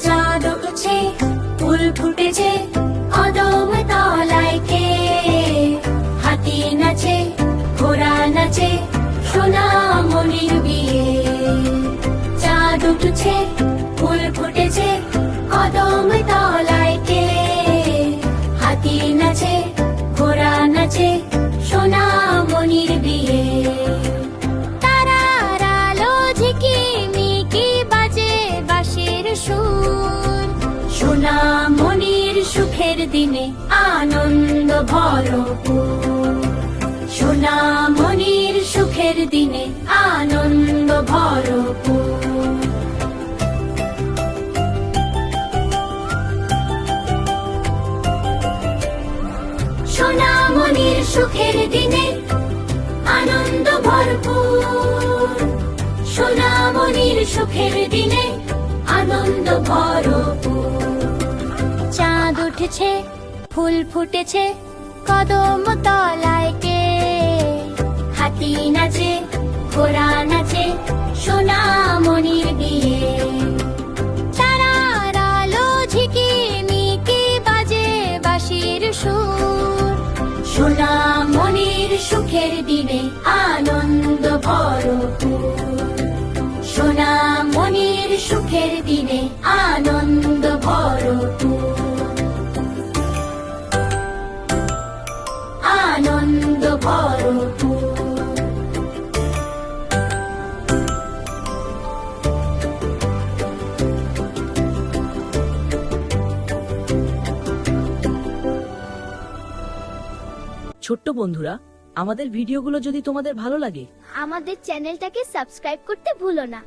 চাঁদ উঠছে, ফুল ফুটেছে, কদম তলায় কে? হাতি নাচে, ঘোড়া নাচে, সোনামণির বিয়ে। চাঁদ উঠছে, ফুল ফুটেছে, কদম তলায় কে? হাতি নাচে, ঘোড়া নাচে, সোনামণির বিয়ে। তারার আলো ঝিকিমিকি বাজে বাঁশির সুর। সোনামণির সুখের দিনে আনন্দ ভরপুর। সোনামণির সুখের দিনে আনন্দ ভরপুর। সোনামণির সুখের দিনে আনন্দ ভরপুর। সোনামণির সুখের দিনে আনন্দ ভরপুর। চাঁদ উঠেছে, ফুল ফুটেছে, কদম তলায় কে? হাতি নাচে, ঘোড়া নাচে, সোনামণির বিয়ে। তারার আলো ঝিকিমিকি বাজে বাঁশির সুর। সোনামণির সুখের দিনে আনন্দ ভরপুর। সোনামণির সুখের দিনে আনন্দ ভরপুর। আনন্দ ভরপুর। ছোট্ট বন্ধুরা, আমাদের ভিডিওগুলো যদি তোমাদের ভালো লাগে, আমাদের চ্যানেলটাকে সাবস্ক্রাইব করতে ভুলো না।